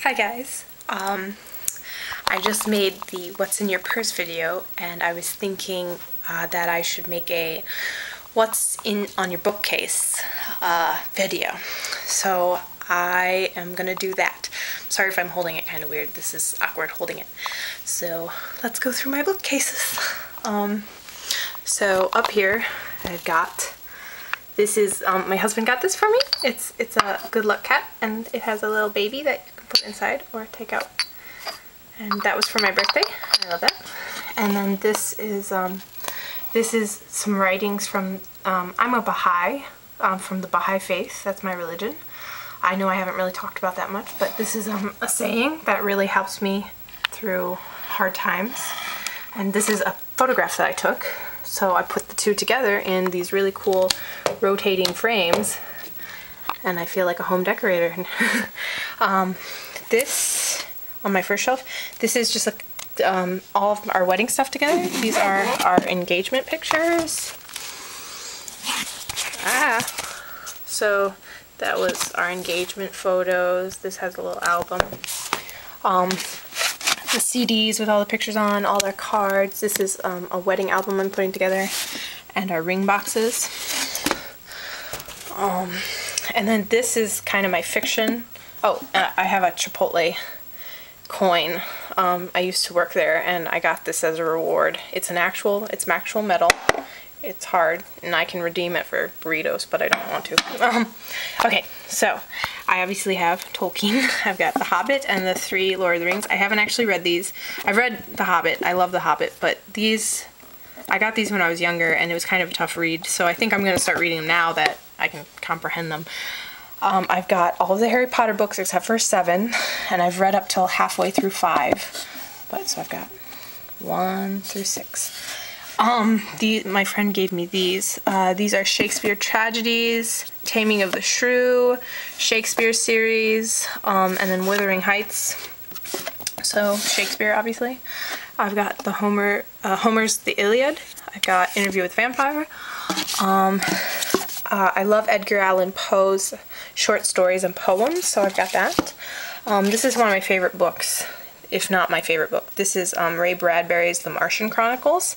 Hi guys. I just made the what's in your purse video, and I was thinking that I should make a what's in on your bookcase video. So I am gonna do that. Sorry if I'm holding it kind of weird. This is awkward holding it. So let's go through my bookcases. So up here I've got, this is, my husband got this for me. It's a good luck cat, and it has a little baby that you can put inside or take out. And that was for my birthday. I love that. And then this is some writings from, I'm a Baha'i, from the Baha'i Faith. That's my religion. I know I haven't really talked about that much, but this is a saying that really helps me through hard times. And this is a photograph that I took. So I put the two together in these really cool rotating frames, and I feel like a home decorator. This, on my first shelf, this is just like all of our wedding stuff together. These are our engagement pictures. So that was our engagement photos. This has a little album. The CDs with all the pictures on, all their cards. This is a wedding album I'm putting together, and our ring boxes. And then this is kind of my fiction. I have a Chipotle coin. I used to work there, and I got this as a reward. It's actual metal. It's hard, and I can redeem it for burritos, but I don't want to. Okay, so I obviously have Tolkien. I've got The Hobbit and the 3 Lord of the Rings. I haven't actually read these. I've read The Hobbit. I love The Hobbit, but these, I got these when I was younger, and it was kind of a tough read, so I think I'm going to start reading them now that I can comprehend them. I've got all of the Harry Potter books except for 7, and I've read up till halfway through 5, but so I've got 1 through 6. My friend gave me these. These are Shakespeare Tragedies, Taming of the Shrew, Shakespeare series, and then Wuthering Heights. So Shakespeare, obviously. I've got the Homer's The Iliad. I've got Interview with the Vampire. I love Edgar Allan Poe's short stories and poems, so I've got that. This is one of my favorite books, if not my favorite book. This is Ray Bradbury's The Martian Chronicles.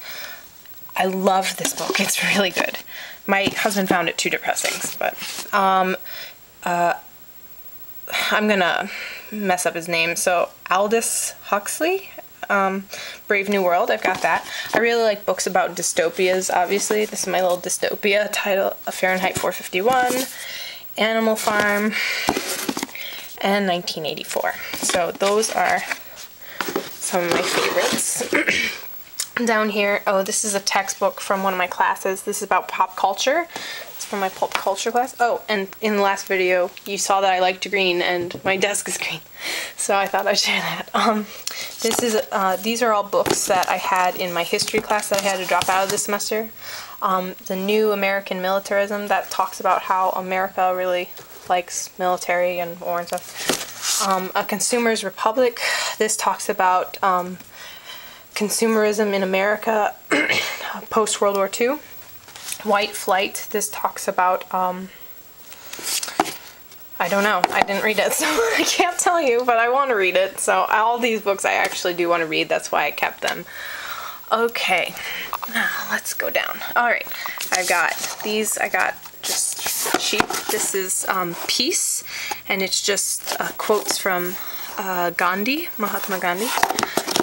I love this book. It's really good. My husband found it too depressing, but I'm gonna mess up his name. So Aldous Huxley, Brave New World. I've got that. I really like books about dystopias, obviously. This is my little dystopia title, Fahrenheit 451, Animal Farm, and 1984. So those are some of my favorites. Down here, this is a textbook from one of my classes. This is about pop culture. It's from my pop culture class. Oh, and in the last video, you saw that I liked green, and my desk is green. So I thought I'd share that. These are all books that I had in my history class that I had to drop out of this semester. The New American Militarism, that talks about how America really likes military and war and stuff. A Consumer's Republic, this talks about consumerism in America post-World War II. White Flight, this talks about, I don't know, I didn't read it, so I can't tell you, but I want to read it. So all these books I actually do want to read, that's why I kept them. Okay, now let's go down. Alright, I've got these, I got just cheap. This is Peace, and it's just quotes from Gandhi, Mahatma Gandhi.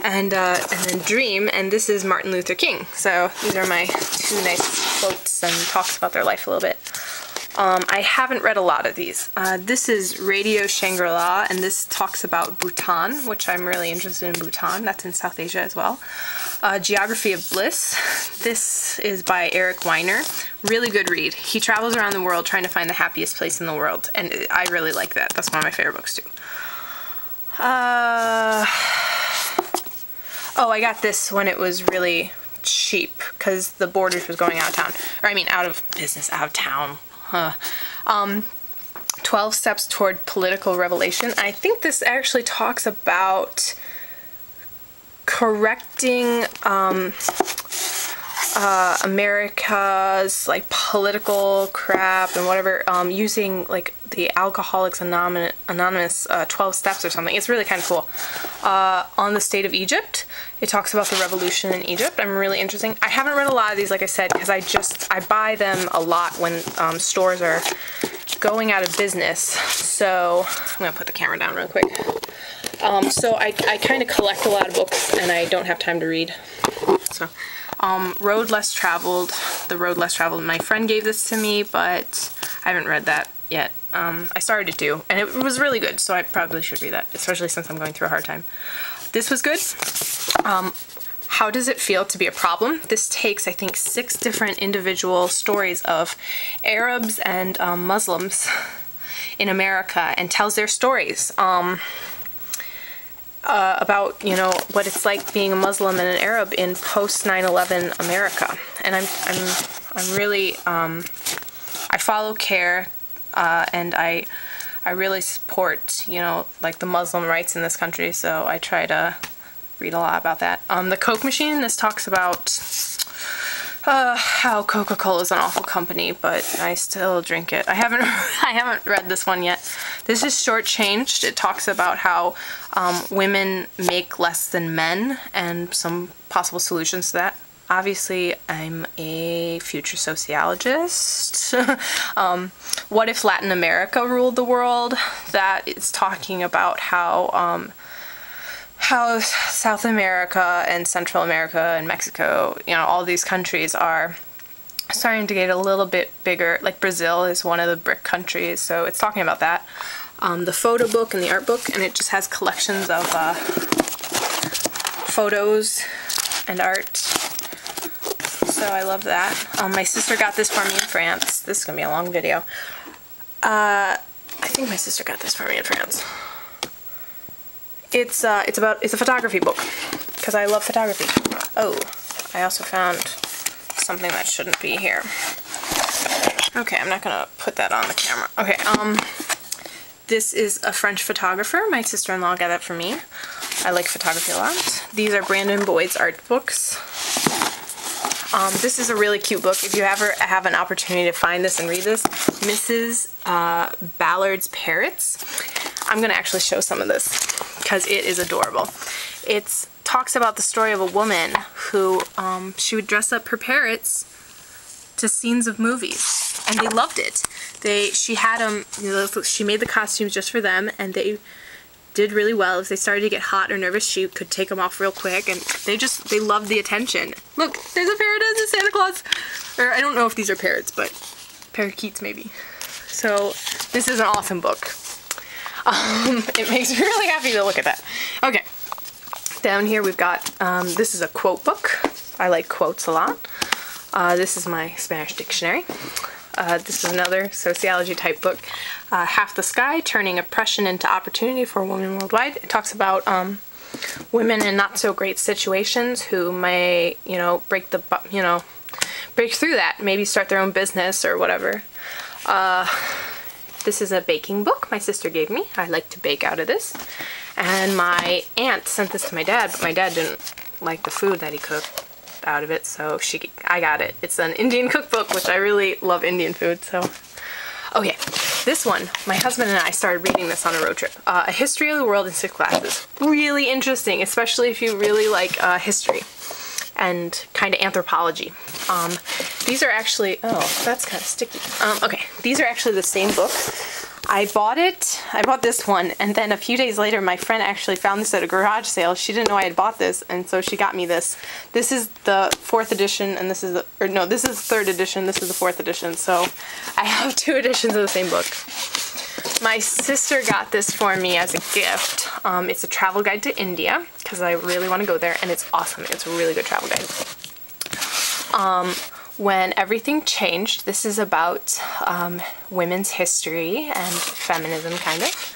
And then Dream, and this is Martin Luther King. So these are my 2 nice quotes, and talks about their life a little bit. I haven't read a lot of these. This is Radio Shangri-La, and this talks about Bhutan, which I'm really interested in Bhutan. That's in South Asia as well. Geography of Bliss. This is by Eric Weiner. Really good read. He travels around the world trying to find the happiest place in the world, and I really like that. That's one of my favorite books too. Oh, I got this when it was really cheap, because the Borders was going out of town. Or, I mean, out of business, out of town. 12 Steps Toward Political Revelation. I think this actually talks about correcting America's like political crap and whatever, using like the Alcoholics Anonymous 12 steps or something. It's really kind of cool. On the state of Egypt, it talks about the revolution in Egypt. I'm really interesting. I haven't read a lot of these, like I said, because I buy them a lot when stores are going out of business. So I'm gonna put the camera down real quick. So I kind of collect a lot of books and I don't have time to read. So Road Less Traveled, The Road Less Traveled. My friend gave this to me, but I haven't read that yet. I started to, and it was really good, so I probably should read that, especially since I'm going through a hard time. This was good. How Does It Feel to Be a Problem? This takes, I think, 6 different individual stories of Arabs and Muslims in America and tells their stories. About, you know, what it's like being a Muslim and an Arab in post 9/11 America. And I'm really, I follow CARE, and I really support, you know, like the Muslim rights in this country, so I try to read a lot about that. The Coke machine, this talks about how Coca-Cola is an awful company, but I still drink it. I haven't read this one yet. This is Shortchanged. It talks about how women make less than men and some possible solutions to that. Obviously, I'm a future sociologist. What if Latin America ruled the world? That is talking about how South America and Central America and Mexico, you know, all these countries are starting to get a little bit bigger. Like Brazil is one of the BRIC countries, so it's talking about that. The photo book and the art book, and it just has collections of photos and art. So I love that. My sister got this for me in France. This is gonna be a long video. I think my sister got this for me in France. It's a photography book, because I love photography. Oh, I also found something that shouldn't be here. Okay, I'm not gonna put that on the camera. Okay, this is a French photographer. My sister-in-law got that for me. I like photography a lot. These are Brandon Boyd's art books. This is a really cute book. If you ever have an opportunity to find this and read this, Mrs. Ballard's Parrots. I'm gonna actually show some of this because it is adorable. It talks about the story of a woman who she would dress up her parrots to scenes of movies, and they loved it. She had them, you know, she made the costumes just for them, and they did really well. If they started to get hot or nervous, she could take them off real quick, and they loved the attention. Look, there's a parrot as a Santa Claus. Or I don't know if these are parrots, but parakeets maybe. So this is an awesome book. It makes me really happy to look at that. Okay, down here we've got, this is a quote book. I like quotes a lot. This is my Spanish dictionary. This is another sociology type book. Half the Sky, Turning Oppression into Opportunity for Women Worldwide. It talks about women in not so great situations who may, you know, break through that, maybe start their own business or whatever. This is a baking book my sister gave me. I like to bake out of this. And my aunt sent this to my dad, but my dad didn't like the food that he cooked out of it, so I got it. It's an Indian cookbook, which I really love Indian food, so. Okay, this one, my husband and I started reading this on a road trip. A History of the World in 6 classes. Really interesting, especially if you really like history and kind of anthropology. These are actually, oh, that's kind of sticky. Okay, these are actually the same book. I bought this one, and then a few days later my friend actually found this at a garage sale. She didn't know I had bought this, and so she got me this. This is the 4th edition, and this is the, or no, this is the 3rd edition, this is the 4th edition, so I have 2 editions of the same book. My sister got this for me as a gift. It's a travel guide to India, because I really want to go there, and it's awesome. It's a really good travel guide. When Everything Changed, this is about women's history and feminism, kind of.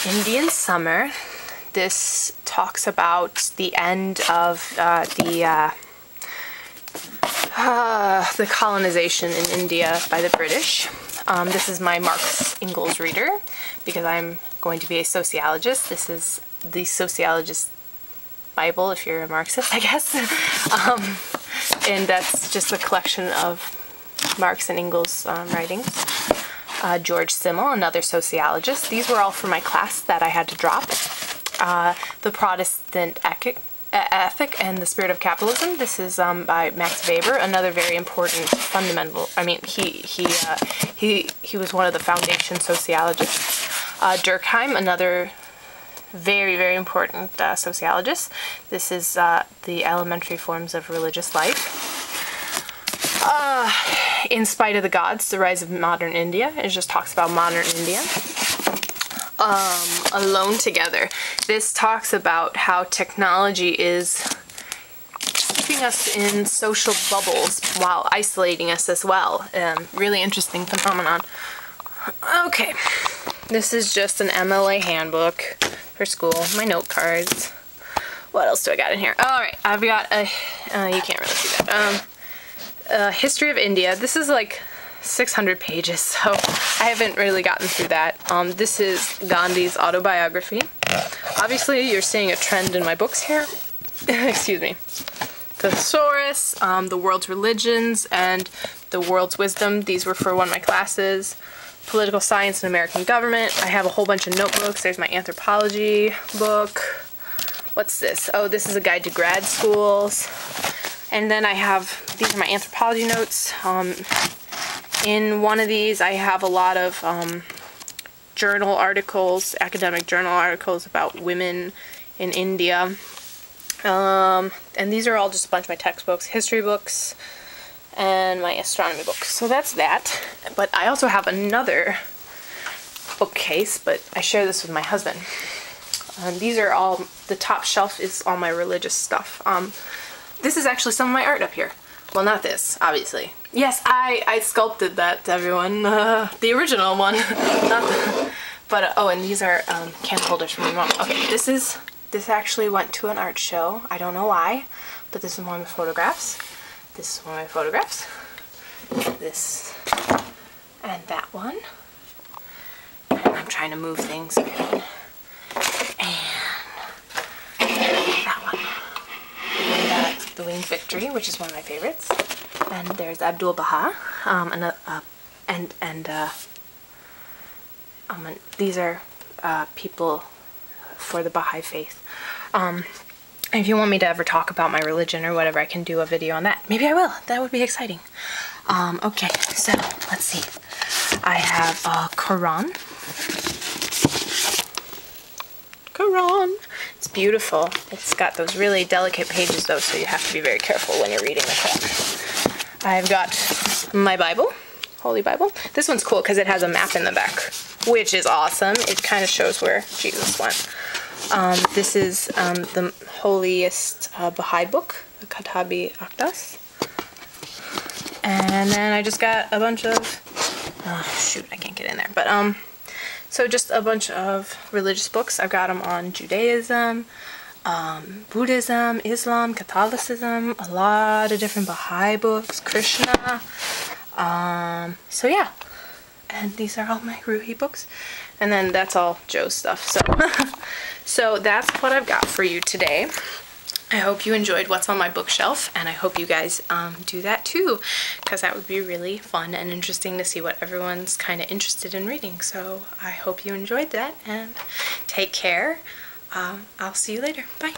Indian Summer, this talks about the end of the colonization in India by the British. This is my Marx Engels reader, because I'm going to be a sociologist. This is the sociologist Bible if you're a Marxist, I guess. And that's just a collection of Marx and Engels' writings. George Simmel, another sociologist. These were all for my class that I had to drop. The Protestant Ethic and the Spirit of Capitalism. This is by Max Weber, another very important fundamental. I mean, he was one of the foundation sociologists. Durkheim, another very, very important sociologist. This is the elementary forms of religious life. In Spite of the Gods, The Rise of Modern India. It just talks about modern India. Alone Together. This talks about how technology is keeping us in social bubbles while isolating us as well. Really interesting phenomenon. Okay, this is just an MLA handbook for school, my note cards. What else do I got in here? Alright, I've got a, you can't really see that, History of India. This is like 600 pages, so I haven't really gotten through that. This is Gandhi's autobiography. Obviously, you're seeing a trend in my books here. Excuse me. The Thesaurus, The World's Religions, and The World's Wisdom. These were for one of my classes. Political Science and American Government. I have a whole bunch of notebooks. There's my anthropology book. What's this? Oh, this is a guide to grad schools. And then I have, these are my anthropology notes. In one of these, I have a lot of journal articles, academic journal articles about women in India. And these are all just a bunch of my textbooks, history books, and my astronomy books. So that's that. But I also have another bookcase, but I share this with my husband. These are all, the top shelf is all my religious stuff. This is actually some of my art up here. Well, not this, obviously. Yes, I sculpted that, everyone. The original one. Not the, but, oh, and these are candle holders from my mom. Okay, this actually went to an art show. I don't know why, but this is one of my photographs. This is one of my photographs. This and that one. And I'm trying to move things around. And that one. And The Winged Victory, which is one of my favorites. And there's Abdul Baha. These are people for the Baha'i Faith. If you want me to ever talk about my religion or whatever, I can do a video on that. Maybe I will. That would be exciting. Okay, so let's see. I have a Quran. It's beautiful. It's got those really delicate pages though, so you have to be very careful when you're reading the Quran. I've got my Bible, Holy Bible. This one's cool because it has a map in the back, which is awesome. It kind of shows where Jesus went. This is the holiest Baha'i book, the Katabi Akdas. And then I just got a bunch of, oh shoot, I can't get in there, but so just a bunch of religious books. I've got them on Judaism, Buddhism, Islam, Catholicism, a lot of different Baha'i books, Krishna. So yeah, and these are all my Ruhi books. And then that's all Joe's stuff. So, so that's what I've got for you today. I hope you enjoyed what's on my bookshelf, and I hope you guys do that too, because that would be really fun and interesting to see what everyone's kind of interested in reading. So I hope you enjoyed that, and take care. I'll see you later. Bye.